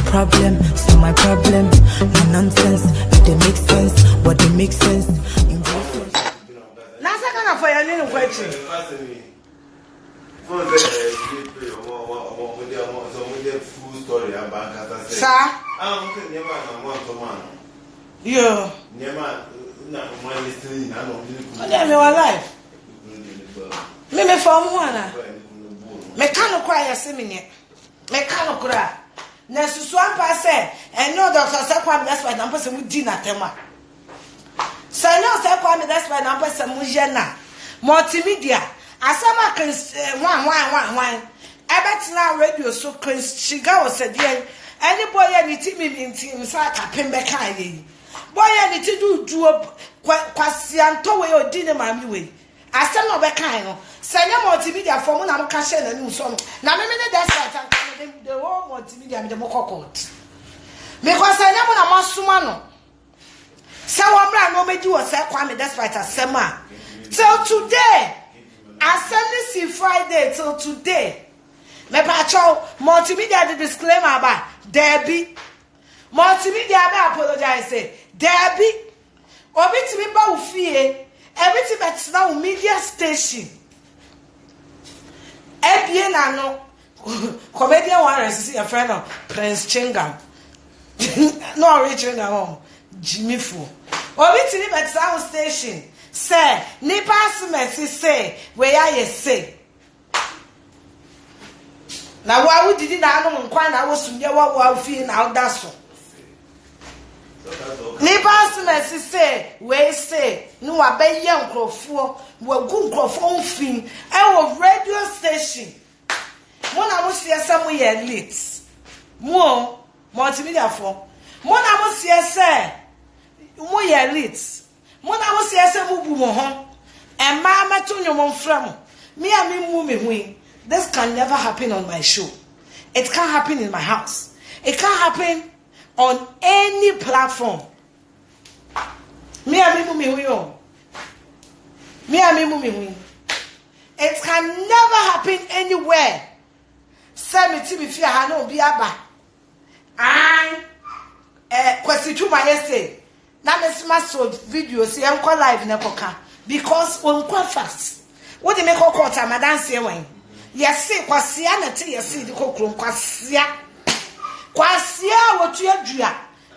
problem, so my problem. No nonsense, if they make sense, what they make sense. Nasa kana for your name question. Sir? Yo. Me alive. Me from one. Me can't cry as me. Me can't cry. Na susu ampa say, and no doctor say kwam that's why na person we di na tema. So no say kwam that's why na person mu je na. Multimedia. Asama kan one. Ebetina radio so kan shiga was said yen. Any boy any team in team sa ka pembe kan yi. Boy any ti do kwasianto we odi ne mami we. Asem no be kan no. Sanya multimedia for mo na mo ka share na ni so no. Na me ne that's why the whole multimedia me the more court. Because I never na masuma no. Say one brand no meji was say Kwame despite asema. Till today, assembly Friday till today. Me pacho multimedia the disclaimer about Debbie. Multimedia be apologize say Debbie. Obi ti me ba ufie, everything that's now media station. Ebie na no comedian one see a friend of Prince Chingam. No reaching home. Jimmy Fu. Obi tini bet sound station. Say, ni pass me say where you say. Now why would you not know when I was to what feel now that's so. Ni pass me say where say no abe young crofo we good crofo fin e radio station. Mona mo see somewhere late. Mo multimedia for. Mona mo see say mo ye late. Mona mo see say mo bu mo ho. E ma ma to nyom mfram. Me a me mu me hui. This can never happen on my show. It can't happen in my house. It can't happen on any platform. Me a me mu me hui o. Me a me mu me hui. It can never happen anywhere. Say me ti fear ha no bi aba. Kwesi tu ma yese. Na me sma so video see enko live na koka because on kwa fast. What dey make kokota madan se wen. Yese kwasia na te yese di kokrom kwasia. Kwasia wotu adua.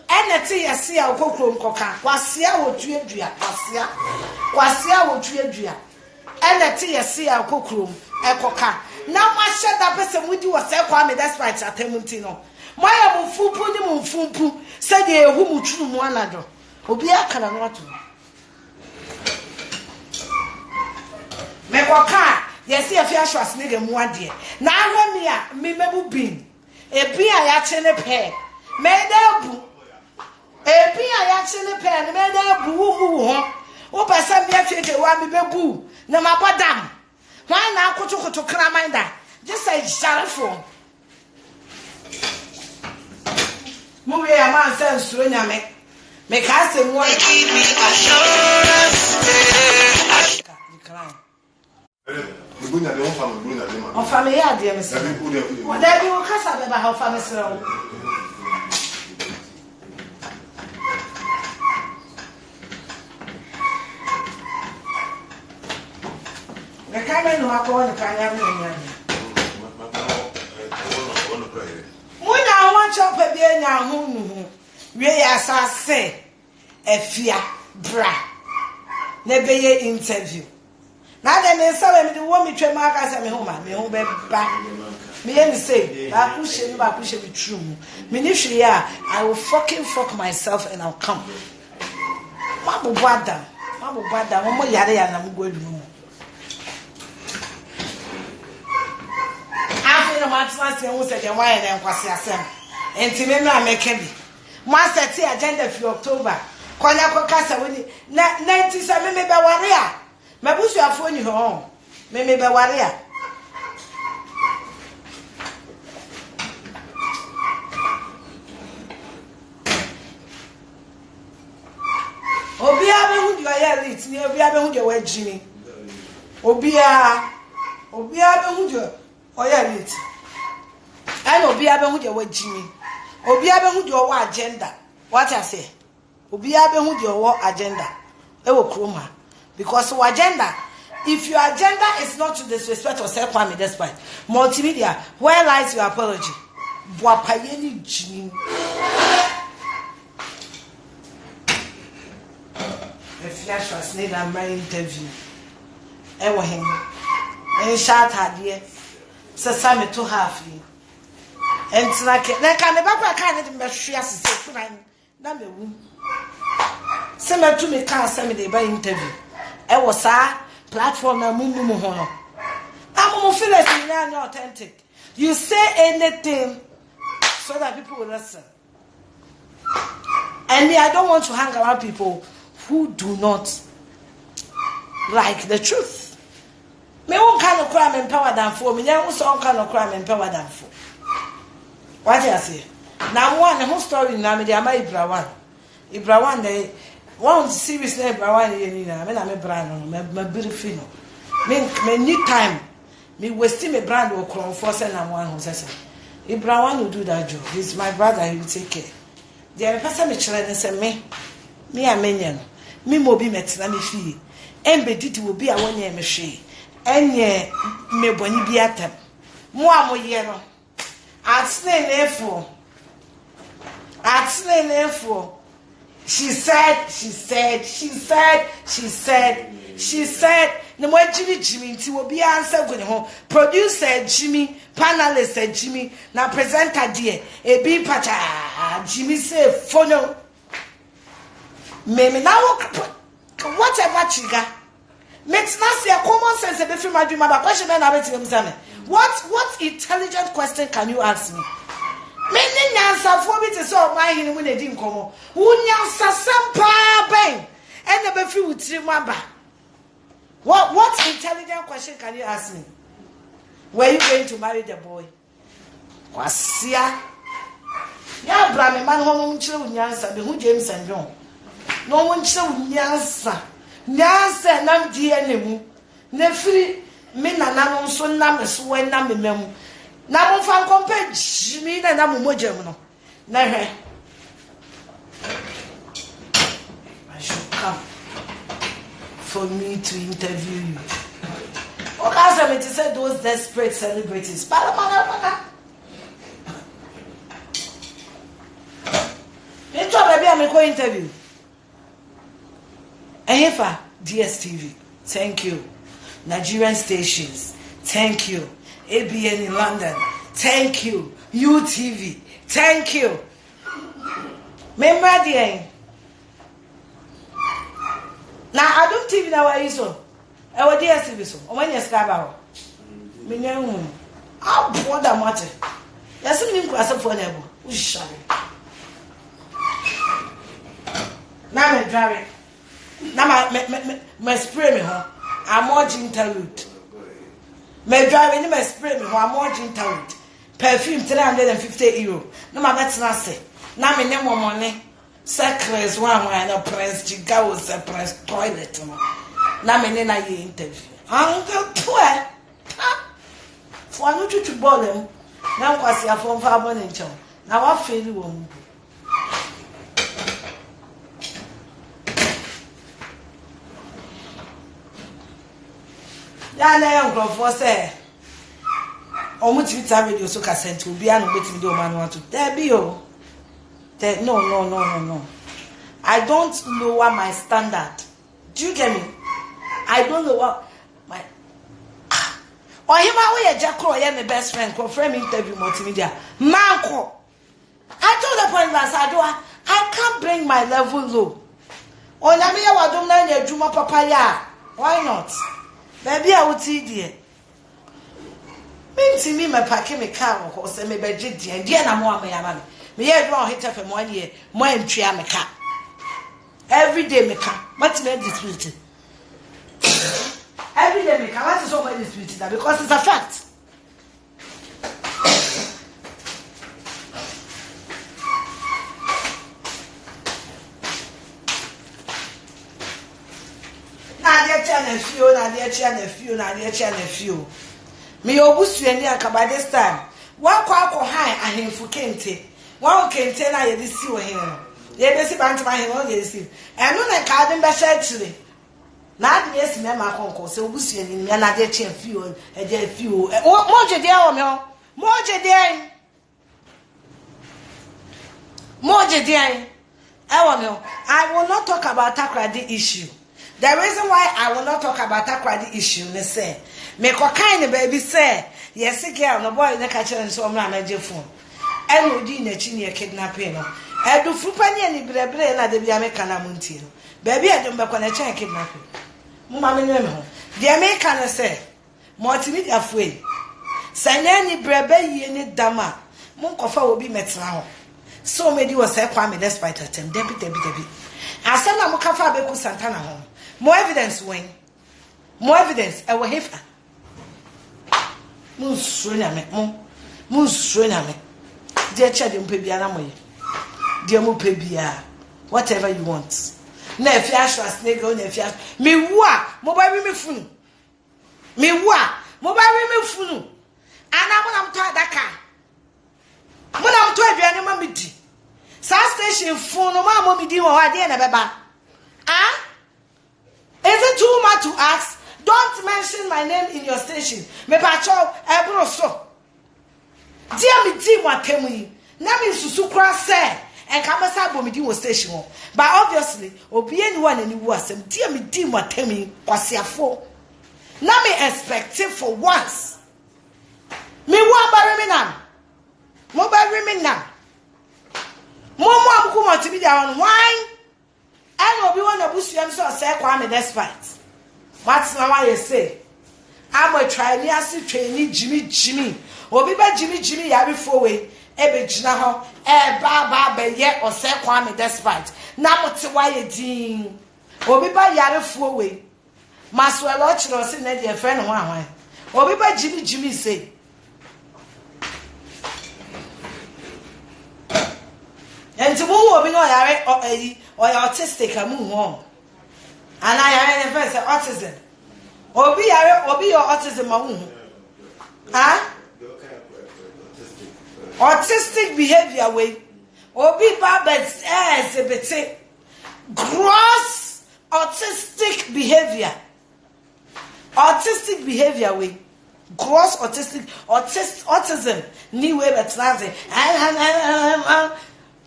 Ene te yese a kokrom koka. Kwasia wotu adua. Kwasia wotu adua. Ene te yese a kokrom ekoka. Now my shut that person with you was say Kwame that's right at Temutino. My mufumpu ni mufumpu said ye who mutu mu anado. Obi aka na no to. Me kwaka yes ye fia shwas ne mu ade. Na ahwe me a me mebu bin. Ebi a ya che ne pe. Me da bu. Ebi a ya che ne pe me da bu wu ho. Wo pesa me afeke wa me bebu na mabodam. Why now kutu kramanda? Just say sharafo. Mu we a man say nsuro nyame. Me ka say mo give me assurance. Bunya de on fam bunya de man. On fam ya de me say. Wo da bi wo kasa be ba ha fam sere wo. The camera no akọ ni kanya me nya. Mo na won chop be nya hu nu. We ya asase efia bra. Na be ye interview. Na de me say me de wo mi twem aka say me hu ma, me hu be ba. Me ye say, ba ku she be true. Me ni hwe ya, I will fucking fuck myself and I'll come. Ma bo bada. Mo yare ya na mo go adwuma mo. No matter say who said why and kwasi asem enti me na meka bi mo set agenda for October kwanya koka sa woni na 97 me be ware a mabusu afo ni ho me be ware a obia be hu di oya lit ni obia be hu di wa jini obia be hu di oya lit I know be able to do Jimmy. Obi abehu de owo agenda. What I say? Obi abehu de owo agenda. Ewo kroma. Because our agenda, if your agenda is not to disrespect or self harm despite multimedia, where lies your apology? Boapayeni jini. If you trust need a my interview. Ewo him. En shot hadie. Sasa me to half you. Entina ke na ka me bakwa ka ne de mehwe asese funan na mewu. Se me to me ka se me de ba interview. Ewo sa platform na mumu ho no. Amumu feel like you are not authentic. You say anything so that people will listen. And me, I don't want to hang around people who do not like the truth. Me won't kind of crime empower than for me. There was all kind of crime empower than for. What do I say? Now one the whole story now me dey am Ibrawan dey one series na Ibrawan dey na me na me brand no me beautiful no. Me need time. Me waste me brand o kron for say na one who say Ibrawan will do that job. He's my brother, he will take care. The person me children and say me amenyen. Me mo bi metna me fie. Embe didi will be a one year me hwe. Enye me boni bi atem. Mo amoye no. Atne nefo. She said, no more Jimmy, will be answer with home. Producer Jimmy, panelist Jimmy, now presenter dear, a B pacha, Jimmy say, phono. Maybe now, whatever chiga. Makes not see a common sense a bit from my dream about question and I bet what intelligent question can you ask me? Many answer for me to solve my him when they didn't come on. Who answer some bang and never feel with remember. What intelligent question can you ask me? Were you going to marry the boy? Wasia. Ya brame man home children nyansa be who James and John. No one children nyansa. Nyansa nam DNA mu. Ne free me na nanon so nam so when nam mem. Na mo fan compare Jimmy na na mo mojem no. Na hwe. I should come for me to interview you. Okay, me to say those desperate celebrities. Para. Me to baby am go interview. Ehefa DSTV. Thank you. Nigerian stations. Thank you. ABN in London. Thank you. UTV. Thank you. Remember the now I don't TV now where is so. I was DSTV so. O when you subscribe me nyahu. Ah boda mate. Yasim nim kwasa for na ebo. Ushare. Na me drive. Na me spray me ho. Amor ginger root. Me drive any me spray me ho amor ginger root. Perfume €350. No ma betina say. Na me name money. Secrets one when no press jiga was a press toilet no. Na me ne na ye interview. Uncle poor. For no to ball them. Na kwasi afon fa bon nchon. Na wa feel wo mu. Ya na young for say omu Twitter video so ka sent obi anu betimi de o manu want to there be o. No. I don't lower my standard. Do you get me? I don't lower my or him away Jacko or my best friend call frame interview multimedia. Manko. I told the point last I can't bring my level low. Oh na me wa dom na nya adwuma papa ya. Why not? Baby I would see there. Minti me my pack me car or say me beje dia dia na mo am me. Me hear do hit for 1 year, mo entria me ka. Every day me ka. What me dispute? Every day me ka. What is so much dispute that because it's a fact. Na dia channel few. Me obusu ani aka by this time. Wa kwa high ahemfu kente. One container you see we here no. Ye be si bantu ma here no ye see. Eno na ka de be share chire. Na de esi me ma konko se obusu ni me na de che fi o, e de fi o. Mo je de o me o. Mo je de. Mo je de. I will not talk about Takrady issue. The reason why I will not talk about Takrady issue is say, me ko kind baby say, yes girl no boy na ka chere nso omra na je phone. And odi na chi ne kidnapping no. Edu frupani ani brebre na de bia me kana munti no. Baby edum be ko na chen kidnapping. Mo ma me nwe me ho. De me kana say, multimedia fuel. Sanya ni brebe yi ni dama. Mo nkofa obi metena ho. So many was say Kwame despite attempt. Debi. I said na mukafa beku Santana home. More evidence when. More evidence. I will have. Munsuna me. Dear child, you pay biana moye. Dear mu pay bia. Whatever you want. Na if you ask snake on if you me wa mobile me funu. Me wa mobile me funu. Ana mo na mto adaka. Muna mto aduane ma medi. Sa station phone no ma mo medi wo ade na beba. Ah? Is it too much to ask? Don't mention my name in your station. Me pacho ebro so. Dia me di mo atemu yi. Na me susu kra say enka masa bo me di wo station wo. But obviously obi eni wa na ni wu asem. Dia me di mo atemu yi kwasiafo. Na me expect it for once. Me wa bare me nam. Mo ba remi na mo amku multimedia on why and obi won abusuam so say Kwame despite what na why you say I'm a try me as trainee Jimmy obi ba Jimmy ya before we e be gina ho e ba be ye o say Kwame despite na mo te why e din obi ba yare fo we maswelo chiro se na de friend ho ahwan obi ba Jimmy say and to move obi no yare or autistic amu ho ana yare the first autism obi yare obi your autism amu ah autistic behavior way obi babes exhibit gross autistic behavior way gross autism ni way betraze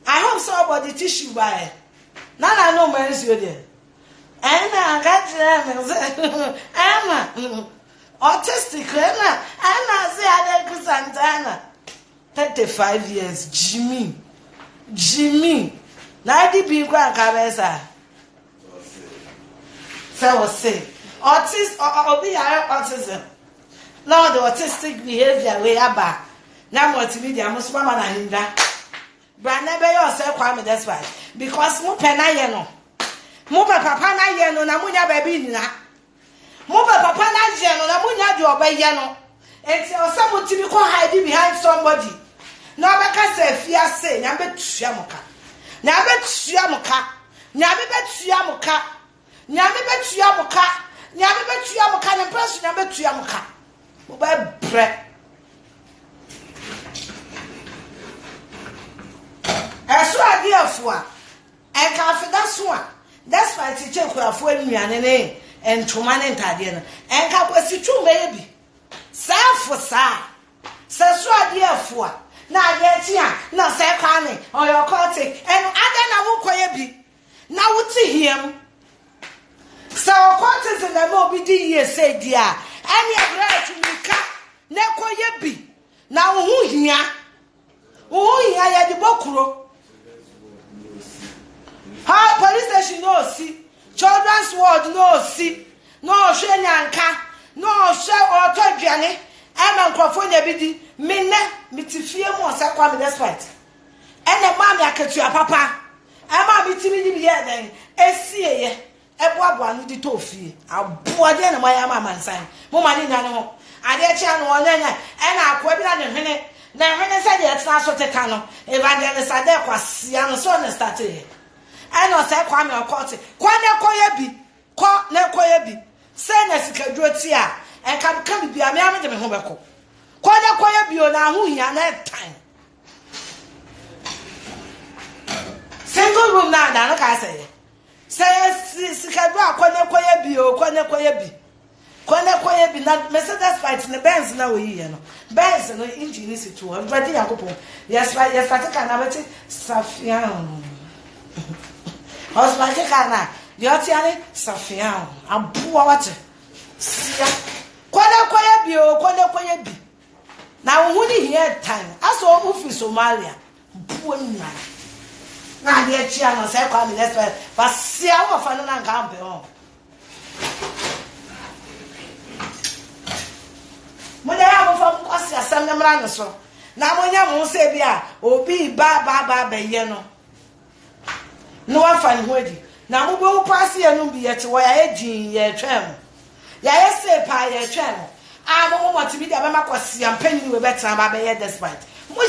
I hope somebody tissue by. Nana no man is you there. And I got them. I'm autistic. And I say I Santana. 35 years, Jimmy. 90 people and cabeza. So say autism. Now the autistic behavior way back. Now multimedia must mama na hinda. Brand be yourself Kwame that's why because mo pena ye no mo papa na ye no na munya baby ni na mo papa na ye no na munya de obaye no enti osamo tibi ko hide behind somebody na obeka say fia say nya be tua muka na press nya be tua muka mo ba bre Eso adiafo a enka afida so a that's why teacher kurafo anuane ne entoma ne ntade no enka kwasi twumba ye bi safo sa so adiafo a na ade ti a na se Kwame oyo kote enu ade na wo koye bi na wuti hiem so kote ze na mo bi di ye say dia eni abra tumika na koye bi na wo hu hia ya di bokuro ha police station no see children's ward no see no hwe nyanka no hwe otodwane e ma nkrofo nya bidi minne mitifie mu osa Kwame despite ene ma me akatua papa e ma mitimi di biye den esieye eboabo anu di tofie aboade na maya ma mansan mo ma ni nya ne ho ade echi anu onyanya e na akwa bi na ne hwene na hwene se de etna so teka no evangelist ade kwasia no so na start e no say Kwame okote Kwame koye bi ko na koye bi say na sikaduro ti a en kan bibia me am de me ho beko Kwame koye bi o na ho hia na time room na no ka say sikadu akwane bi o kwane bi na Mercedes fight ne Benz na we yi no Benz no engine is 200 yakopon yes fatika na beti Safian Osmatika na yotiane Safian abuwa wate sia kwane bi o kwane bi na wo ni here time aso ofi Somalia buwa nya na de chia no say kwa mi let's but sia wo fa no na nkampe ho mo da ya mo fa mo kwasi asam na mra no so na mo nya mo se bia obi ba ye no no wa fa ni hodi na mo bo pass ye no bi ye te wo ya edin ye twem ya ye se pa ye twem a mo motimi dia be makwasi ampani we betra ba be ye despite mo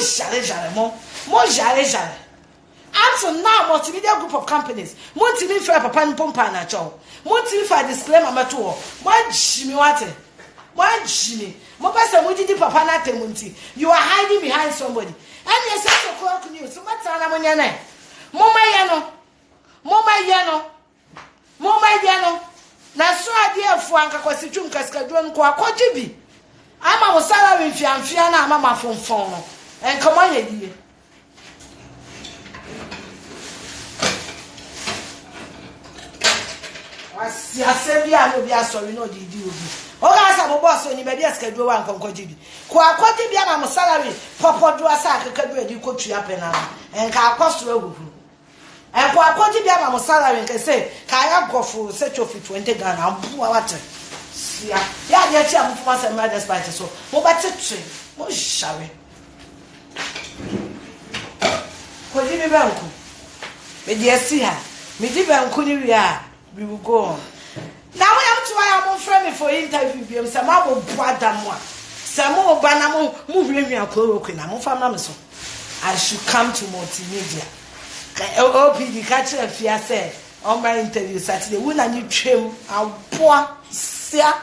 jare until now multimedia group of companies multimedia for papa pompa na cho multimedia disclaimer mato mo jimi wate mo jimi mo pese mo didi papa na temunti you are hiding behind somebody and you say so clock news so mata na mo nya na mo ma ye no na so ade afu anka kwasi twum kaskaduro nko akɔgye bi ama mo salary mfiamfia na ama mafonfon no enka mo anya die wasi asebia no bi asori no didi obi o ga sa mo boss oni be dia skaduro wa nkɔgye bi ko akɔgye bi ama mo salary popodo asa akakaduro edi kotua pena enka akɔsoro agugu enko akɔgye bi ama mo salary nke say ka ya gofo se chofi 20 Ghana ambuwa wate sia ya dia chi am fuma se mra despite so mo batetwe mo shawe ko di bi banku me dia si ha me di banku ni wi a we will go on now we am to I am friend me for interview bi am se ma bo buada mo a se mo ba na mo hwehwe akoro na mo fam na me so I should come to multimedia OPD catch a fear say on my interview Saturday when I need trim aboa sia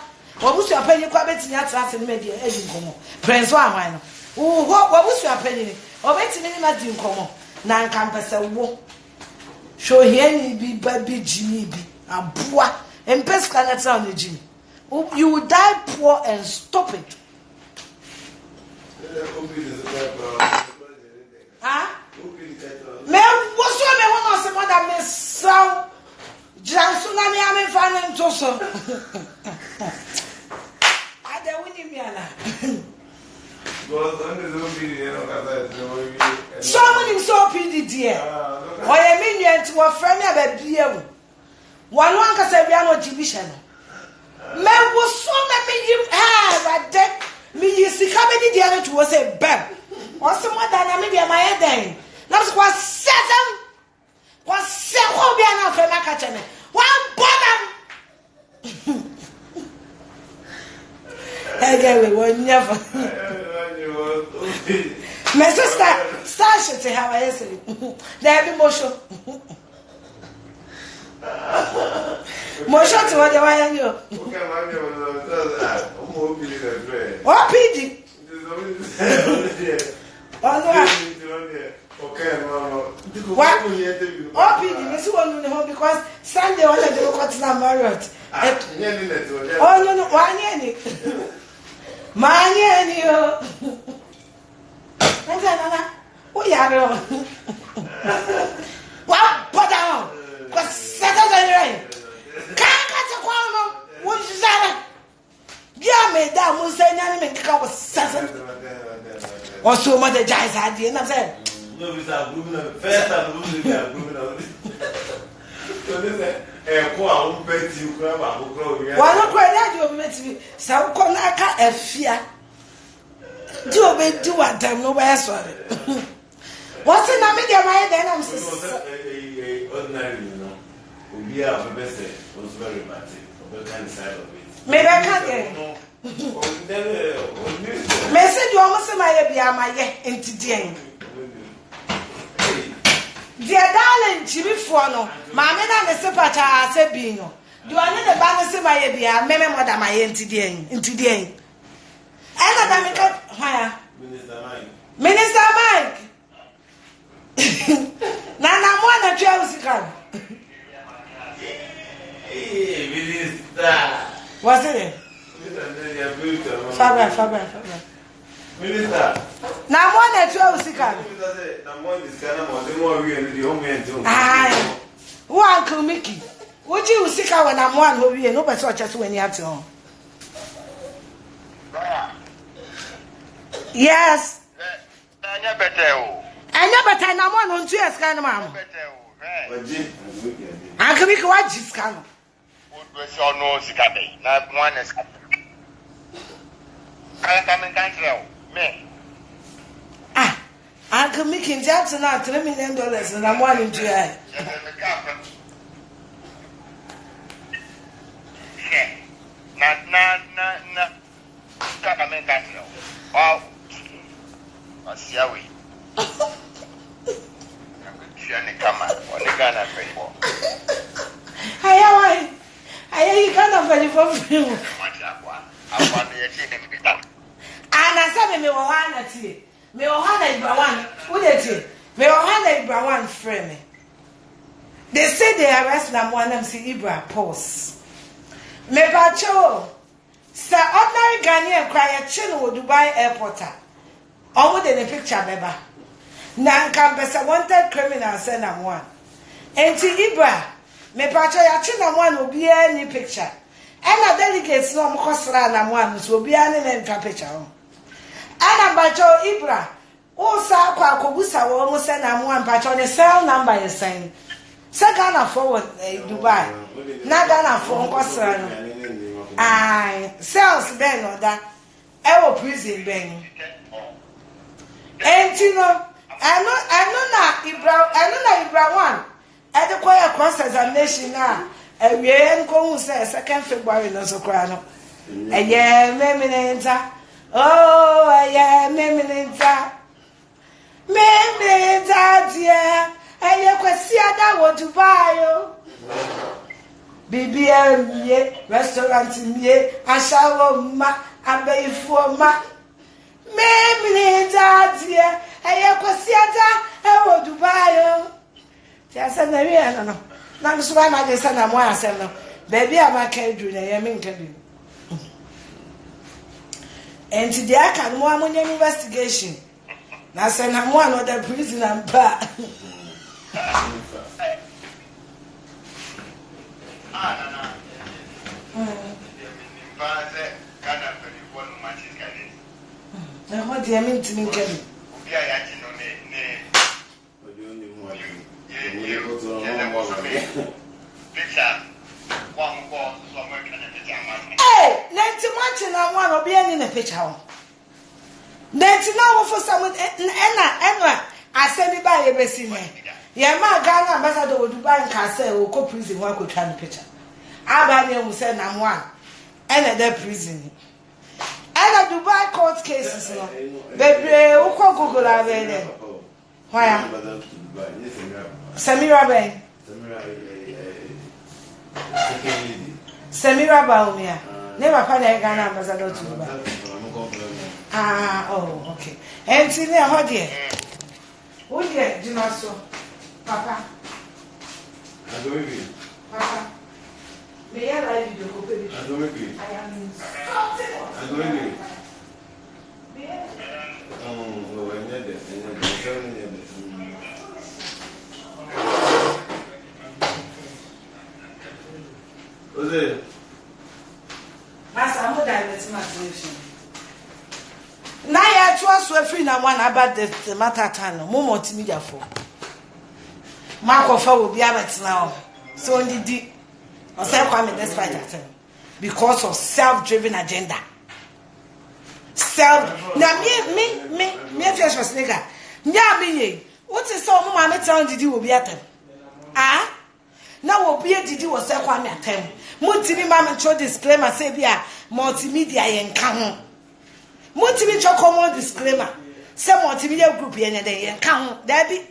wabusu apenyi kwa beti nya trase ni media eji nkomo prince wa hwan no wo wabusu apenyi ni obeti ni ma di nkomo na nkampese wo show here ni bi baby jimi bi aboa empeska na tra on jimi you will die poor and stop it me woso me wono se moda me saw jansuna me ame fa na ntoso ade wini mi ala somebody so PD dear oye me nwent wo fra me ababia mu wanu anka se bia no division me woso na me yim rade me yisika be di dia no to wo say bam o se moda na me dia my den na so kwa seven kwa se ho bia na fa na ka chene one bottom again we never my sister start to have a say there be motion to what you want you what PD okay, no. What? OPD, me see one no because Sunday one dey go to na Marriott. Oh no, why any? Many any yo. Nana, who ya ro? What put down? Cause Saturday rain. Can't catch a corner. What is that? Yeah, me that mo say nyani me kika was Saturday. Or so much the guys had the I'm saying. No, we are grooming first and we are grooming. So this you grab a book. Why not cry that you met me? Some conaka a fear. Do me do what time nobody sorry. What's in a media my then I'm so ordinary, you know. We are the best was very bad on the kind side of it. Maybe I can't get message you almost my be into the dear darling, Jimmy Fuano, my men and the sepata said being. Do I need a balance in my be a meme what am I into the end? And I make why Minister Mike. Nana, one of Chelsea Was it? Faber. Minister. Now one at 12 seconds. Aye. Who Uncle Mickey? Would you seek out when I'm one who you know but such as when you have to home? Yes. I never tell no one on 2 years, kind of mamma. Uncle Mickey, what is kind of? No, Sikabe, not one is. I come and cancel me. Ah, Uncle Mickey Jackson now $3 million and I'm wanting to hear. Na. Come and cancel. Wow. I see how we. Come on, what the gun pay for? I you can't very for you. And I said, me Ohana tea. Me Ohana Ibrawan. Who did you? Me Ohana Ibrawan frame. They say they arrest Namwan and see Ibra pause. Me Pacho. Sir, ordinary Ghanaian cry a chin with Dubai airport. Onward in a picture, Beba. Nan Campesa wanted criminal send am one. And to Ibra, me Pacho ya chin am one will be any picture. And a delegates no Mokosra am one will be any name picture. And a Pacho Ibra, also Kwakubusa will almost send am one Pacho the cell number is saying. Second forward Dubai. Nagana for Mokosra. Aye, cells ben or that. Ewo prison ben. And you know, I know Ibra one. At the choir cross examination now. And we ain't going to say 2nd February no so crano. A year, meminenta. Oh, a year, meminenta. Meminenta, dear. And you can see that what to buy. BBM, restaurant, Ashawo, ma, Abayfo, ma. Meminenta, dear. And you can see that I want to buy. Just a million. Now, so I just said, I'm one, said, baby, I'm a cadre, I am in cadre. And today I can one investigation. Now, send I'm one of the prison and back. Now, what do you mean to me, Kevin? Hey, let's watch and I want to be in a picture. Let's know for someone. I send it by a basin. Yeah, my Ghana ambassador would Dubai and Castle will go prison one could try the picture. Abadian will send I'm one and a prison. And a Dubai court cases. Baby, who call Google are there? Why? Samira Bay. Samira Baumia. Never find a Ghana ambassador to Dubai. Ah, oh, okay. And see there, what dear? Who dear, do not so? Papa. Papa. May I like you to open it? I am sorry. What's it? Master, I'm not directing my solution. Now I trust we're free now one about the matter time. More multimedia for. Marco will be about now. So indeed, I said, "Kwame, let's fight at him because of self-driven agenda." Self. Now me, first was nigga. Me, what is so mama telling Didi will be at him? Ah, now will be a Didi was say Kwame at him. Multimedia mama show disclaimer say be a multimedia and come. Multimedia common disclaimer. Say multimedia group here and there and come. There be.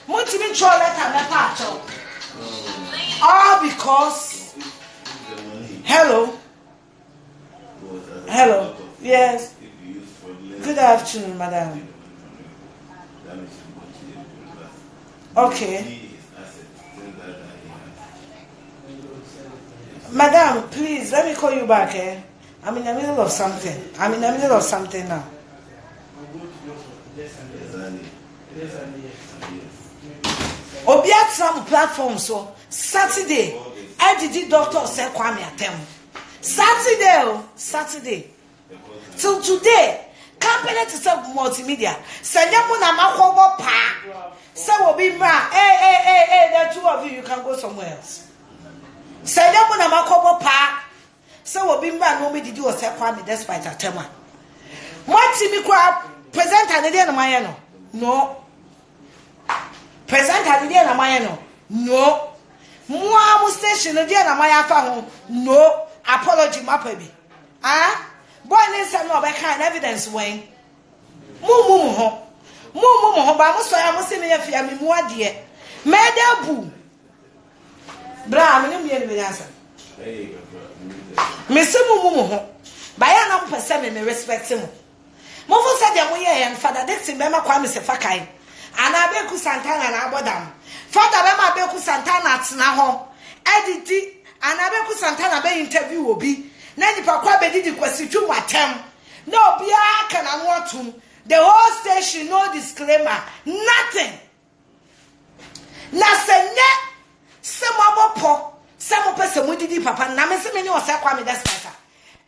Multimedia letter all because hello. Yes. Good afternoon, madam. Okay. Madam, please let me call you back. I'm in the middle of something. Now. Obiat some platform so Saturday. IDD doctor said Kwame Atem. Saturday. Till today, company to sell multimedia. Sanyamuna makobo pa. Say will be ma. Hey, the two of you can go somewhere else. Sanyamuna makobo pa. Say will be ma. No me did you say Kwame despite Atema. What Timmy Crab present an idea na mayano? No. Present an idea na mayano? No. Mua station idea na maya fa no. Apology mapebi. Ah? Boy nessa no be kind evidence when. Mumu ho. Ba mo so ya mo se me afia me mu ade. Meda bu. Bra me no me answer. Me se mumu ho. Ba ya na pese me respect him. Mo fu se de mo ye en father Dixon be ma kwa me se fakai. Ana be ku Santana na abodam. Father be ma be ku Santana atena ho. Editi ana be ku Santana be interview obi. Na nipa kwa be didi kwasi twu watem. Na obi aka na no atum. The whole station no disclaimer, nothing. Na senye se mobopo, se mo pese mo didi papa na me se me ni o se kwa me despata.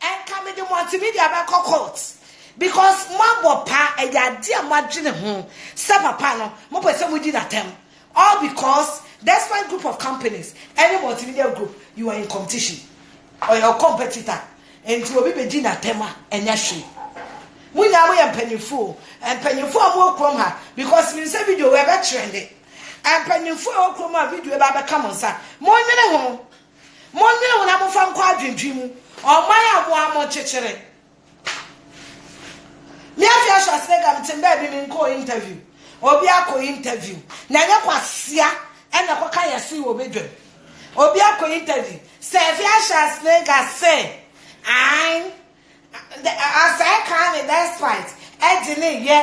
En ka me di multimedia ba court. Because mo pa e ya dia mo adwene ho. Se papa no mo pese mo di natem. All because that's one group of companies, any multimedia group, you are in competition or your competitor. And to be di natem and yashi. Munya mo yempanyfo empanyfo am okrom ha because me say video we be trend empanyfo okrom ha video e ba be come nsa monwene ho na mo fa nkwa adwendwim oman amo amo chechere me afia sha sega mtemba bi me nko interview obi akọ interview na nya kwasia e na koka yesi wo bedwem obi akọ interview say afia sha sega say as I can't despite Edine ye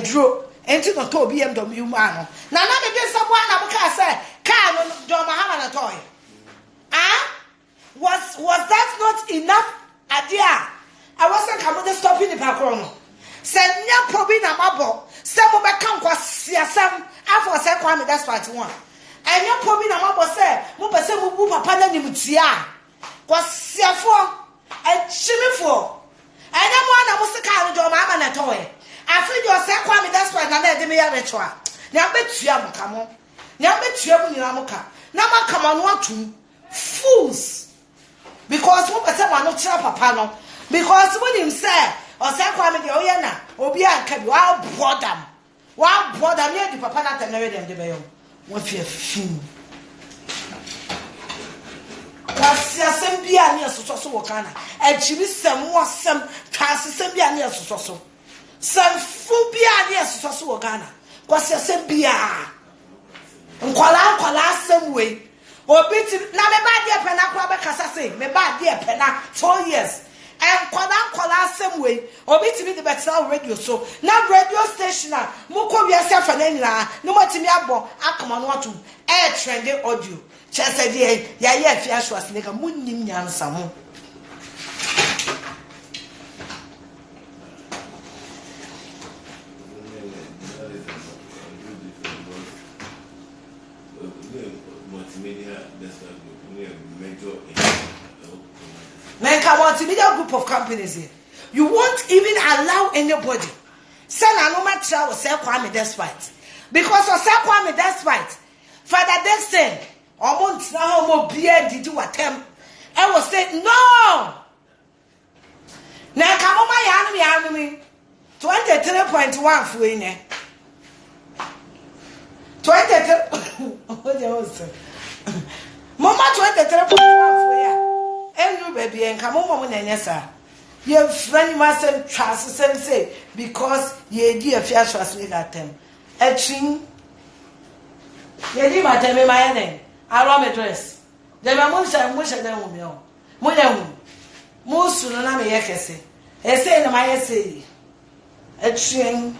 draw into the to BMW man. Now me be someone I say car no John Mahama toy. Was that not enough idea? I wasn't coming to stop in the background. Send nya probi na mabo. Some be kan kwasia sam afọ say Kwame despite one. And nya probi na mabo say mo be say mo bu papa na nimutia. Kwasiafo Chimifo. And I'm one of the car with your mamma at all. I feel you say Kwame that's why I let me have a try. Now bet you am come on. Now bet you am Yamuka. Now come on what to fools. Because what I want to trap a panel. Because when him say or say Kwame the Oyana, Obia can you all brought them. One brought them near the papa not and marry them the bayo. What you fool. Sembia near so wakana, and she is some more some Sembia near so. Some phobia near so wakana. Was your Sembia? And quala some way. Or bit now me bad dear pena crabacasa say, me bad dear pena 4 years. And quala some way, or bit me the better radio so. Now radio station, Moko yourself and any no more to me abo, I come on what to air trending audio. Chese die ya fia shwas nega munnim nyansa mo multimedia group of companies here. You won't even allow anybody send a normal trial or say Kwame despite because or say Kwame despite Father Dixon Omont now mo beer did you attempt? I was saying no. Now come on my enemy 23.1 for in 23 what was Mama 23.1 for ya. And you baby and come on nessa. Your friend mustn't trust say because ye dear fair trust with that them. A chin ye did my tell me my name. I run my dress. Then my musha then with me. Moya Musu no na me yekese. E say na my say. A chin.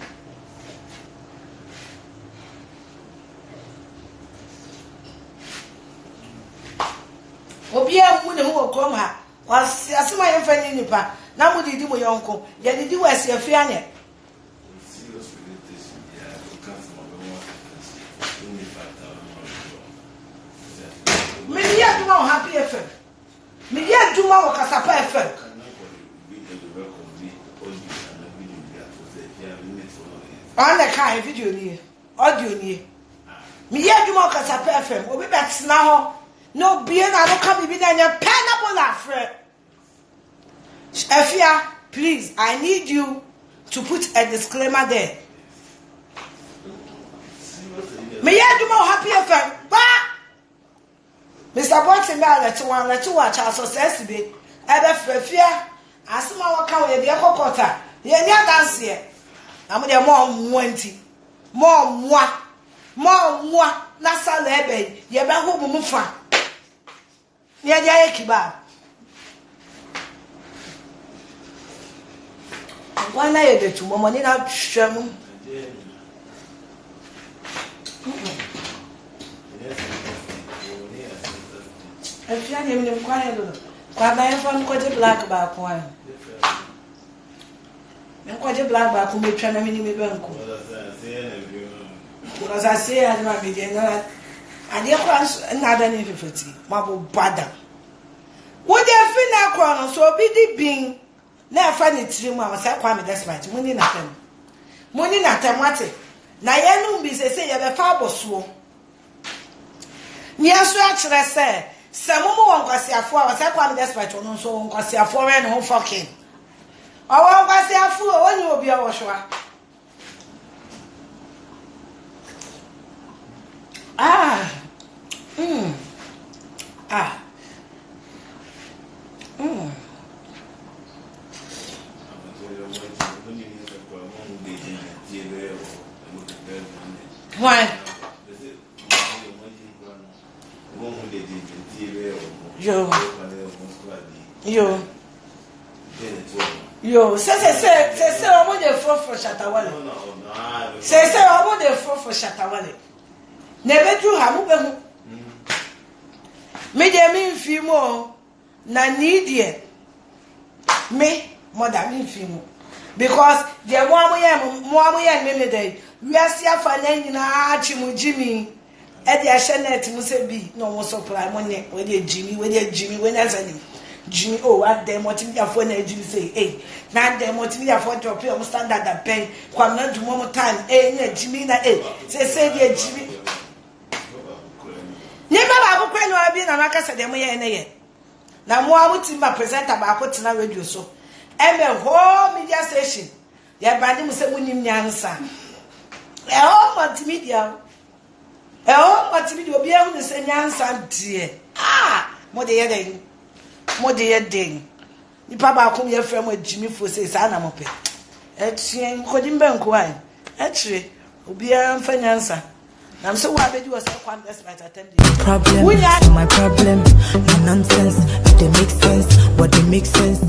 obi amu ne ho okrom ha wasi asema ye mfa ni nipa na mu didi mo yonko ye didi wasi afia ne me dia duma o happy FM me dia duma o kasapa FM on the kind video ni audio ni me dia duma o kasapa FM obi betina ho no be na no come be na nya pineapple afre Efia, please, I need you to put a disclaimer there. Me ya do more happy FM. Ba Mr. Boxing ba let you watch our success be. Ebe Efia, asuma waka we dey kokota. Ye nya dance here. Am dey more mwanti. More na sala ebe. Ye be ho mu fa. Ye dey ayekiba. Wana ye de tumo money na hwam. Efia ni mnim kwa ye do. Kwa ba ye fam koje black ba ko an. Men koje black ba ko metwa na mini me banko. Because I say I na be dey na. Ade kwa na da ni fifiti. Mabo bada. Wo dey fi na kwa no so obi di bin. Na fa ni tiri mu a wasa kwa me despite muni na tem wate na ye no bi se ye be fa aboso ni aso a kire se mo won kwasiafo a wasa kwa me despite ono so won kwasiafo we no fucking owo kwasiafo oni obi a wo hwa Why? Yo, say omo dey for Shatawale. Say omo dey for Shatawale. Nebe dru ha mu be hu. Me dey me mfi mo na need ye. Me mother me mfi mo. Because the mo amoye me dey. We are see afa na nyina achimu Jimmy. E dey ahye mu se bi no wo supply money we dey Jimmy we na zani. Jimmy oh what them multimedia for na Jimmy say eh na them multimedia for drop your standard that pen kwam na do more time na Jimmy na say dey Jimmy. Nyema ba ko kwenu abi na maka se dem ye na ye. Na mo amuti ma presenter ba ko tena radio so. Eme whole media station. Ya bandi mu se munim nyansa. Multimedia obi ehu ne se nyansa die mo de ye den nipa ba ko ye frem Jimmy fo se sa na mo pe etien ko di mbenko ai etire obi an fa nyansa na so wa beji wo se kwam despite attend problem my problem no nonsense it dey make sense what dey make sense